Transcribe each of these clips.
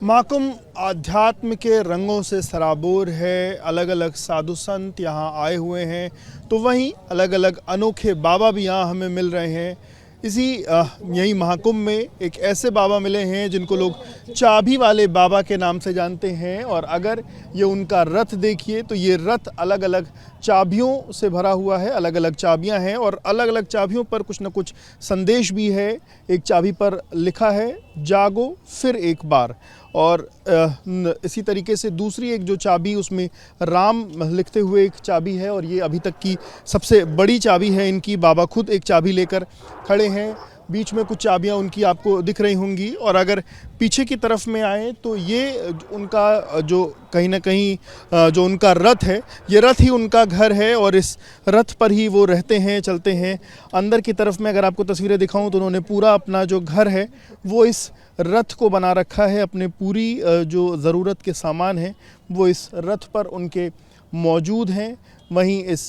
महाकुंभ आध्यात्म के रंगों से सराबोर है। अलग अलग साधु संत यहाँ आए हुए हैं, तो वहीं अलग अलग अनोखे बाबा भी यहाँ हमें मिल रहे हैं। यही महाकुंभ में एक ऐसे बाबा मिले हैं जिनको लोग चाबी वाले बाबा के नाम से जानते हैं। और अगर ये उनका रथ देखिए तो ये रथ अलग अलग चाबियों से भरा हुआ है। अलग अलग चाबियां हैं और अलग अलग चाबियों पर कुछ न कुछ संदेश भी है। एक चाबी पर लिखा है जागो फिर एक बार, और इसी तरीके से दूसरी एक जो चाबी उसमें राम लिखते हुए एक चाबी है। और ये अभी तक की सबसे बड़ी चाबी है इनकी। बाबा खुद एक चाबी लेकर खड़े हैं। बीच में कुछ चाबियां उनकी आपको दिख रही होंगी। और अगर पीछे की तरफ में आए तो ये उनका जो कहीं ना कहीं जो उनका रथ है, ये रथ ही उनका घर है और इस रथ पर ही वो रहते हैं, चलते हैं। अंदर की तरफ में अगर आपको तस्वीरें दिखाऊं तो उन्होंने पूरा अपना जो घर है वो इस रथ को बना रखा है। अपने पूरी जो ज़रूरत के सामान हैं वो इस रथ पर उनके मौजूद हैं। वहीं इस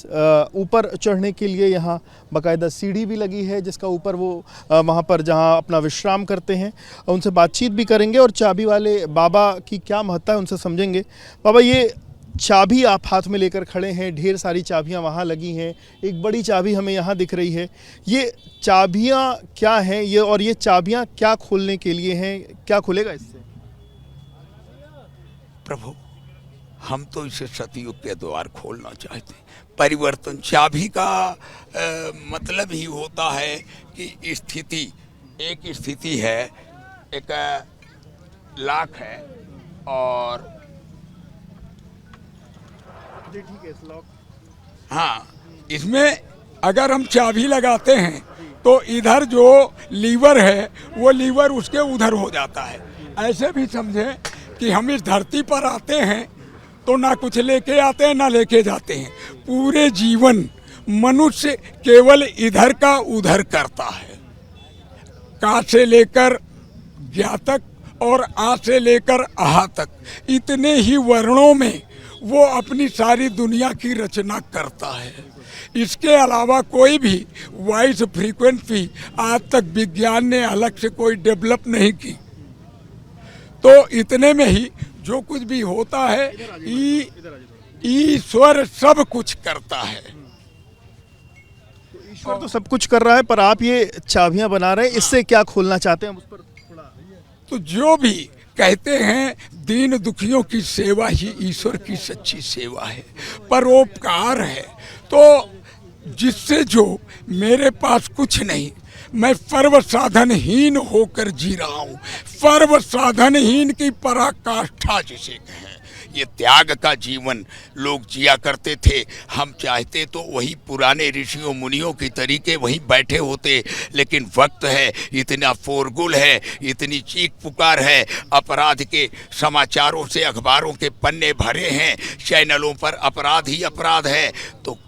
ऊपर चढ़ने के लिए यहाँ बाकायदा सीढ़ी भी लगी है, जिसका ऊपर वो वहाँ पर जहाँ अपना विश्राम करते हैं। उनसे बातचीत भी करेंगे और चाबी वाले बाबा की क्या महत्ता है उनसे समझेंगे। बाबा, ये चाबी आप हाथ में लेकर खड़े हैं, ढेर सारी चाबियाँ वहाँ लगी हैं, एक बड़ी चाबी हमें यहाँ दिख रही है। ये चाबियाँ क्या हैं ये, और ये चाबियाँ क्या खोलने के लिए हैं, क्या खुलेगा इससे? प्रभु, हम तो इसे सतयुग के द्वार खोलना चाहते हैं। परिवर्तन चाबी का मतलब ही होता है कि स्थिति, एक स्थिति है, एक लाख है और ठीक है इस लॉक। हाँ, इसमें अगर हम चाबी लगाते हैं तो इधर जो लीवर है वो लीवर उसके उधर हो जाता है। ऐसे भी समझें कि हम इस धरती पर आते हैं तो ना कुछ लेके आते हैं ना लेके जाते हैं। पूरे जीवन मनुष्य केवल इधर का उधर करता है। का से लेकर ज्ञा तक और आ से लेकर आहा तक, इतने ही वर्णों में वो अपनी सारी दुनिया की रचना करता है। इसके अलावा कोई भी वॉइस फ्रीक्वेंसी आज तक विज्ञान ने अलग से कोई डेवलप नहीं की। तो इतने में ही जो कुछ भी होता है, ईश्वर सब कुछ करता है। ईश्वर तो सब कुछ कर रहा है, पर आप ये चाबियां बना रहे हैं, इससे क्या खोलना चाहते हैं उस पर थोड़ा? तो जो भी कहते हैं दीन दुखियों की सेवा ही ईश्वर की सच्ची सेवा है, परोपकार है। तो जिससे जो मेरे पास कुछ नहीं, मैं सर्व साधनहीन होकर जी रहा हूँ। सर्व साधनहीन की पराकाष्ठा जिसे कहें, ये त्याग का जीवन लोग जिया करते थे। हम चाहते तो वही पुराने ऋषियों मुनियों की तरीके वहीं बैठे होते, लेकिन वक्त है, इतना शोरगुल है, इतनी चीख पुकार है, अपराध के समाचारों से अखबारों के पन्ने भरे हैं, चैनलों पर अपराध ही अपराध है। तो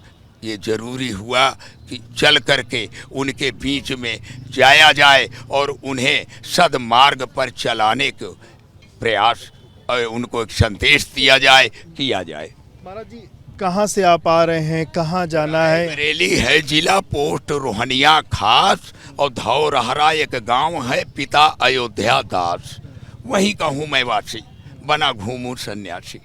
ये जरूरी हुआ कि चल करके उनके बीच में जाया जाए और उन्हें सदमार्ग पर चलाने के प्रयास और उनको एक संदेश दिया जाए, किया जाए। महाराज जी, कहाँ से आप आ रहे हैं, कहाँ जाना है? बरेली है जिला, पोस्ट रोहनिया खास, और धौरहरा एक गांव है, पिता अयोध्या दास। वहीं का हूँ मैं वासी, बना घूमूं सन्यासी।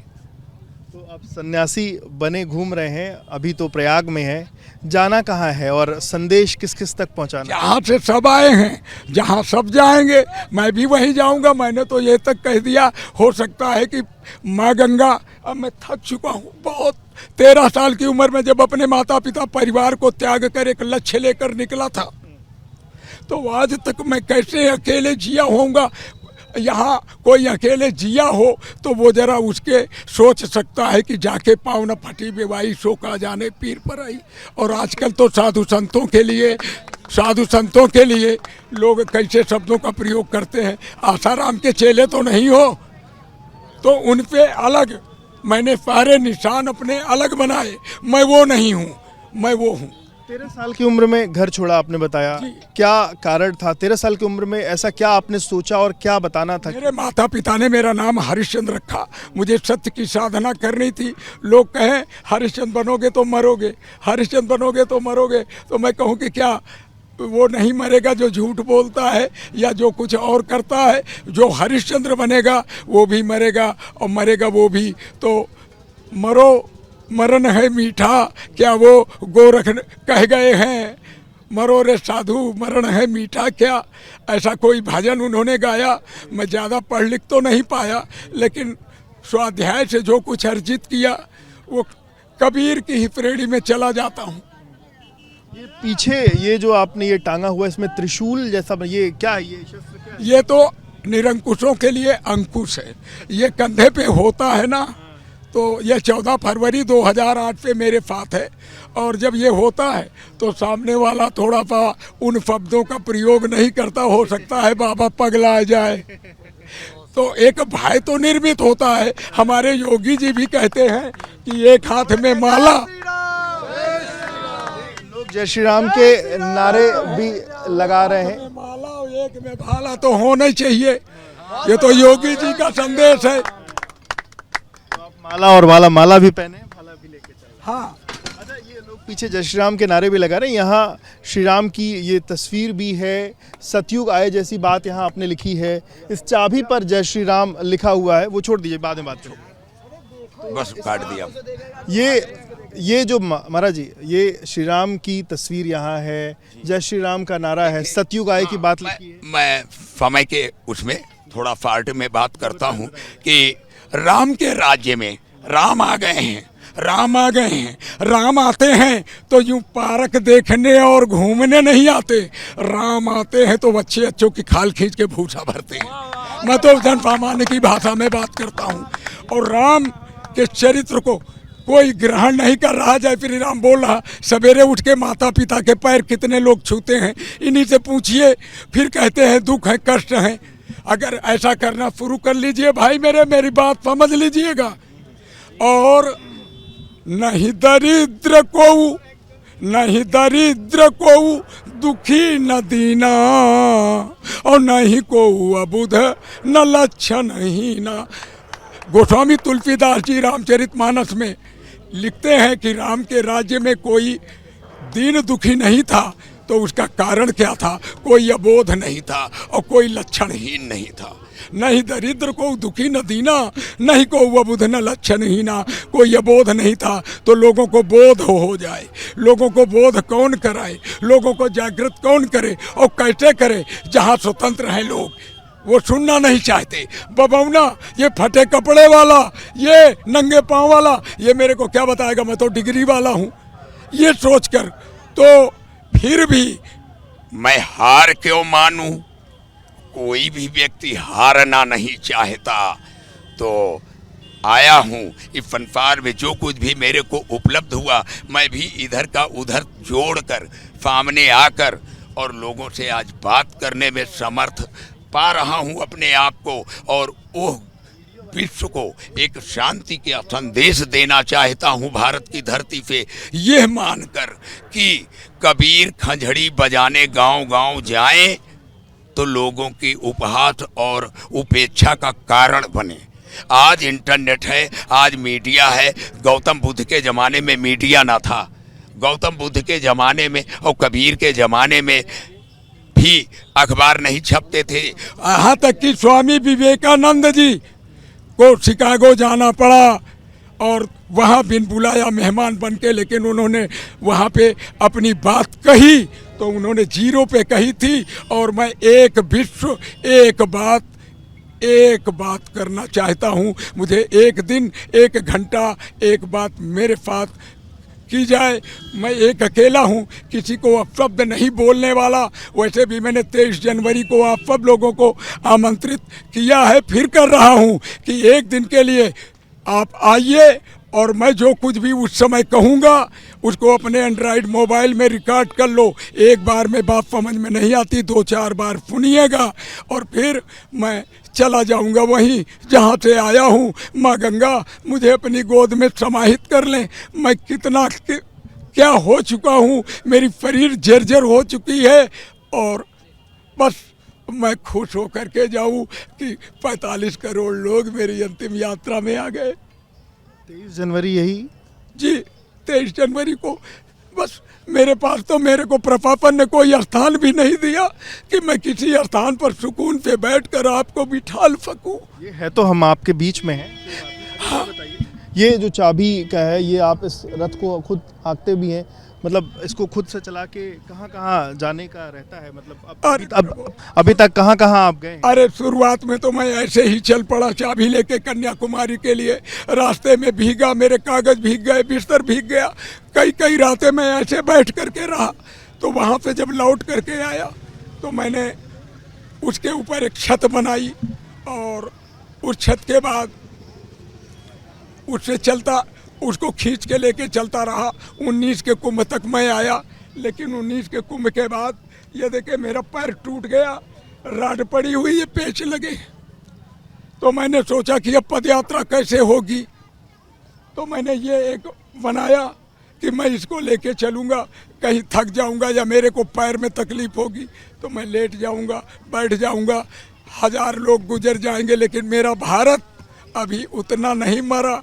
तो आप सन्यासी बने घूम रहे हैं, अभी तो प्रयाग में है, जाना कहाँ है और संदेश किस किस तक पहुँचाना? जहाँ से सब आए हैं, जहाँ सब जाएंगे मैं भी वहीं जाऊंगा। मैंने तो ये तक कह दिया, हो सकता है कि माँ गंगा, अब मैं थक चुका हूँ बहुत। 13 साल की उम्र में जब अपने माता पिता परिवार को त्याग कर एक लक्ष्य लेकर निकला था, तो आज तक मैं कैसे अकेले जिया होऊंगा। यहाँ कोई अकेले जिया हो तो वो जरा उसके सोच सकता है कि जाके पाँव न फटी बेवाई सो का जाने पीर पर आई। और आजकल तो साधु संतों के लिए लोग कैसे शब्दों का प्रयोग करते हैं। आसाराम के चेले तो नहीं हो, तो उन पे अलग मैंने सारे निशान अपने अलग बनाए। मैं वो नहीं हूँ, मैं वो हूँ। 13 साल की उम्र में घर छोड़ा आपने बताया, क्या कारण था? 13 साल की उम्र में ऐसा क्या आपने सोचा और क्या बताना था? मेरे माता पिता ने मेरा नाम हरिश्चंद्र रखा। मुझे सत्य की साधना करनी थी। लोग कहें हरिश्चंद्र बनोगे तो मरोगे, हरिश्चंद्र बनोगे तो मरोगे, तो मैं कहूँ कि क्या वो नहीं मरेगा जो झूठ बोलता है या जो कुछ और करता है। जो हरिश्चंद्र बनेगा वो भी मरेगा और मरेगा वो भी। तो मरो मरण है मीठा, क्या वो गोरख कह गए हैं? मरो रे साधु मरण है मीठा क्या, ऐसा कोई भजन उन्होंने गाया। मैं ज़्यादा पढ़ लिख तो नहीं पाया, लेकिन स्वाध्याय से जो कुछ अर्जित किया वो कबीर की ही प्रेड़ी में चला जाता हूँ। ये पीछे ये जो आपने ये टांगा हुआ इसमें त्रिशूल जैसा, ये क्या है? ये शस्त्र क्या है? ये तो निरंकुशों के लिए अंकुश है। ये कंधे पे होता है ना, तो ये 14 फरवरी 2008 पे मेरे साथ है। और जब ये होता है तो सामने वाला थोड़ा सा उन शब्दों का प्रयोग नहीं करता, हो सकता है बाबा पगला जाए। तो एक भय तो निर्मित होता है। हमारे योगी जी भी कहते हैं कि एक हाथ में माला, लोग जय श्री राम के नारे भी लगा रहे हैं। माला और एक में भाला तो होना चाहिए। ये तो योगी जी का संदेश है। तो आप माला और माला भी पहने, भाला भी लेके चले। हाँ, अच्छा, ये लोग पीछे जय श्री राम के नारे भी लगा रहे हैं। यहाँ श्री राम की ये तस्वीर भी है। सतयुग आए जैसी बात यहाँ आपने लिखी है। इस चाबी पर जय श्री राम लिखा हुआ है। वो छोड़ दीजिए, बाद में बात करो। बस काट दिया। ये जो महाराज जी, ये श्री राम की तस्वीर यहाँ है, जय श्री राम का नारा है, सतयुग आए की बात लिखी है। मैं समय के उसमें थोड़ा फाल्ट में बात करता हूँ कि राम के राज्य में राम आ गए हैं, राम आ गए हैं। राम आते हैं तो यूं पार्क देखने और घूमने नहीं आते। राम आते हैं तो बच्चे अच्छों की खाल खींच के भूसा भरते हैं। मैं तो जन सामान्य की भाषा में बात करता हूँ। और राम के चरित्र को कोई ग्रहण नहीं कर रहा। जय श्री राम बोल रहा, सवेरे उठ के माता पिता के पैर कितने लोग छूते हैं, इन्हीं से पूछिए। फिर कहते हैं दुख है, कष्ट है। अगर ऐसा करना शुरू कर लीजिए भाई मेरी बात समझ लीजिएगा। और नहीं दरिद्र को दुखी न दीना, और नहीं को अबुध न लक्षण हीना। गोस्वामी तुलसीदास जी रामचरितमानस में लिखते हैं कि राम के राज्य में कोई दीन दुखी नहीं था। तो उसका कारण क्या था? कोई अबोध नहीं था और कोई लक्षणहीन नहीं था। नहीं दरिद्र को दुखी न दीना, नहीं को अबुध न लक्षणहीना। कोई अबोध नहीं था तो लोगों को बोध हो जाए। लोगों को बोध कौन कराए? लोगों को जागृत कौन करे और कैसे करे? जहाँ स्वतंत्र हैं लोग वो सुनना नहीं चाहते। बबौना, ये फटे कपड़े वाला, ये नंगे पाँव वाला, ये मेरे को क्या बताएगा? मैं तो डिग्री वाला हूँ। ये सोचकर तो फिर भी मैं हार क्यों मानूं? कोई भी व्यक्ति हारना नहीं चाहता। तो आया हूँ इस संसार में, जो कुछ भी मेरे को उपलब्ध हुआ मैं भी इधर का उधर जोड़कर सामने आकर और लोगों से आज बात करने में समर्थ पा रहा हूँ अपने आप को। और वो विश्व को एक शांति का संदेश देना चाहता हूँ भारत की धरती पे, यह मानकर कि कबीर खंजड़ी बजाने गांव गांव जाएं तो लोगों की उपहास और उपेक्षा का कारण बने। आज इंटरनेट है, आज मीडिया है। गौतम बुद्ध के ज़माने में मीडिया ना था। गौतम बुद्ध के ज़माने में और कबीर के ज़माने में भी अखबार नहीं छपते थे। यहाँ तक कि स्वामी विवेकानंद जी को शिकागो जाना पड़ा और वहाँ बिन बुलाया मेहमान बन के, लेकिन उन्होंने वहाँ पे अपनी बात कही तो उन्होंने जीरो पे कही थी। और मैं एक विश्व एक बात करना चाहता हूँ। मुझे एक दिन एक घंटा एक बात मेरे साथ की जाए। मैं एक अकेला हूँ, किसी को अपशब्द नहीं बोलने वाला। वैसे भी मैंने 23 जनवरी को आप सब लोगों को आमंत्रित किया है, फिर कर रहा हूँ कि एक दिन के लिए आप आइए और मैं जो कुछ भी उस समय कहूँगा उसको अपने एंड्रॉयड मोबाइल में रिकॉर्ड कर लो। एक बार में बात समझ में नहीं आती, 2-4 बार सुनिएगा और फिर मैं चला जाऊंगा वहीं जहाँ से आया हूँ। माँ गंगा मुझे अपनी गोद में समाहित कर लें। मैं कितना क्या हो चुका हूँ, मेरी शरीर जर्जर हो चुकी है और बस मैं खुश होकर के जाऊँ कि 45 करोड़ लोग मेरी अंतिम यात्रा में आ गए। 23 जनवरी यही जी, 23 जनवरी को बस मेरे पास तो मेरे को प्रपापन ने कोई स्थान भी नहीं दिया कि मैं किसी स्थान पर सुकून से बैठकर आपको बिठा सकूं। ये है तो हम आपके बीच में हैं। हाँ। ये जो चाबी का है, ये आप इस रथ को खुद हाँकते भी हैं, मतलब इसको खुद से चला के कहाँ कहाँ जाने का रहता है, मतलब अभी तक कहाँ कहाँ आप गए? अरे शुरुआत में तो मैं ऐसे ही चल पड़ा चाबी लेके कन्याकुमारी के लिए। रास्ते में भीगा, मेरे कागज भीग गए, बिस्तर भीग गया, कई रातें मैं ऐसे बैठ करके रहा। तो वहाँ से जब लौट करके आया तो मैंने उसके ऊपर एक छत बनाई और उस छत के बाद उससे चलता, उसको खींच के लेके चलता रहा। 19 के कुंभ तक मैं आया, लेकिन 19 के कुंभ के बाद ये देखे मेरा पैर टूट गया, राड पड़ी हुई है, पेच लगे। तो मैंने सोचा कि अब पदयात्रा कैसे होगी, तो मैंने ये एक बनाया कि मैं इसको लेके चलूँगा, कहीं थक जाऊँगा या मेरे को पैर में तकलीफ होगी तो मैं लेट जाऊँगा, बैठ जाऊँगा। 1000 लोग गुजर जाएंगे, लेकिन मेरा भारत अभी उतना नहीं मरा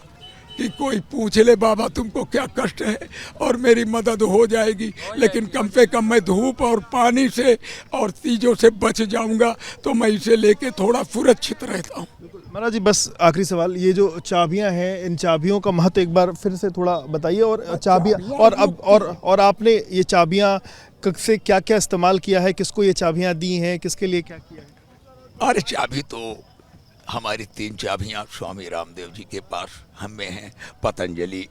कि कोई पूछ ले बाबा तुमको क्या कष्ट है और मेरी मदद हो जाएगी। लेकिन कम से कम मैं धूप और पानी से और चीज़ों से बच जाऊंगा, तो मैं इसे लेके थोड़ा सुरक्षित रहता हूँ। महाराज जी, बस आखिरी सवाल, ये जो चाबियां हैं, इन चाबियों का महत्व एक बार फिर से थोड़ा बताइए। और चाबियां, और आपने ये चाबियां से क्या क्या इस्तेमाल किया है, किसको ये चाबियां दी हैं, किसके लिए क्या किया है? अरे चाबी तो हमारी 3 चाबियाँ स्वामी रामदेव जी के पास हमें हैं। पतंजलि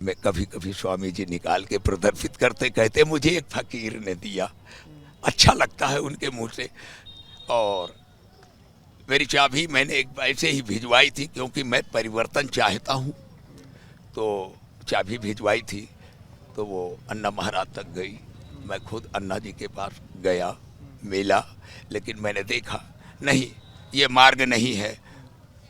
में कभी कभी स्वामी जी निकाल के प्रदर्शित करते, कहते मुझे एक फकीर ने दिया, अच्छा लगता है उनके मुंह से। और मेरी चाबी मैंने एक ऐसे ही भिजवाई थी, क्योंकि मैं परिवर्तन चाहता हूँ, तो चाबी भिजवाई थी। तो वो अन्ना महाराज तक गई, मैं खुद अन्ना जी के पास गया, मिला, लेकिन मैंने देखा नहीं, ये मार्ग नहीं है।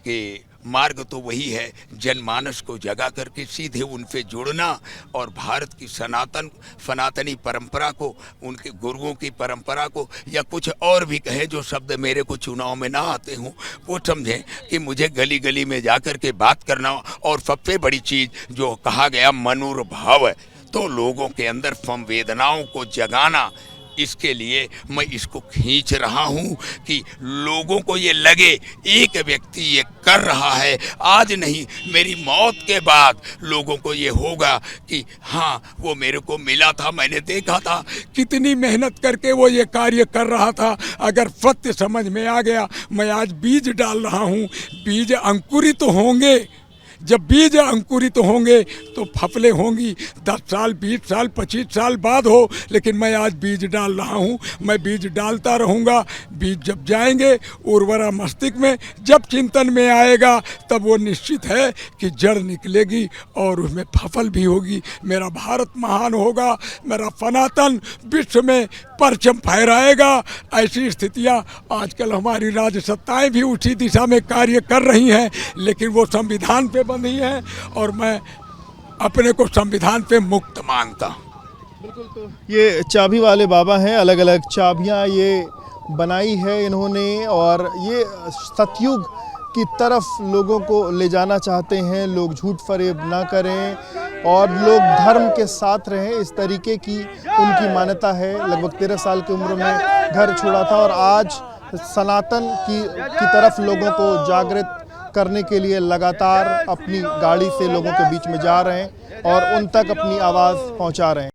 कि मार्ग तो वही है, जनमानस को जगा करके सीधे उनसे जुड़ना और भारत की सनातनी परंपरा को, उनके गुरुओं की परंपरा को, या कुछ और भी कहे जो शब्द मेरे को चुनाव में ना आते हों, वो समझें कि मुझे गली गली में जा कर के बात करना। और सबसे बड़ी चीज़ जो कहा गया मनोभाव, तो लोगों के अंदर संवेदनाओं को जगाना, इसके लिए मैं इसको खींच रहा हूँ कि लोगों को ये लगे एक व्यक्ति ये कर रहा है। आज नहीं, मेरी मौत के बाद लोगों को ये होगा कि हाँ, वो मेरे को मिला था, मैंने देखा था, कितनी मेहनत करके वो ये कार्य कर रहा था। अगर सत्य समझ में आ गया, मैं आज बीज डाल रहा हूँ, बीज अंकुरित होंगे। जब बीज अंकुरित होंगे तो फसलें होंगी 10 साल, 20 साल, 25 साल बाद हो, लेकिन मैं आज बीज डाल रहा हूँ, मैं बीज डालता रहूँगा। बीज जब जाएंगे उर्वरा मस्तिष्क में, जब चिंतन में आएगा, तब वो निश्चित है कि जड़ निकलेगी और उसमें फसल भी होगी। मेरा भारत महान होगा, मेरा सनातन विश्व में परचम फहराएगा। ऐसी स्थितियाँ आजकल हमारी राज्य सत्ताएँ भी उसी दिशा में कार्य कर रही हैं, लेकिन वो संविधान पे बंधी है और मैं अपने को संविधान पे मुक्त मानता हूँ। बिल्कुल। तो ये चाबी वाले बाबा हैं, अलग अलग चाबियां ये बनाई है इन्होंने, और ये सतयुग की तरफ लोगों को ले जाना चाहते हैं। लोग झूठ फरेब ना करें और लोग धर्म के साथ रहें, इस तरीके की उनकी मान्यता है। लगभग 13 साल की उम्र में घर छोड़ा था और आज सनातन की तरफ लोगों को जागृत करने के लिए लगातार अपनी गाड़ी से लोगों के बीच में जा रहे हैं और उन तक अपनी आवाज़ पहुंचा रहे हैं।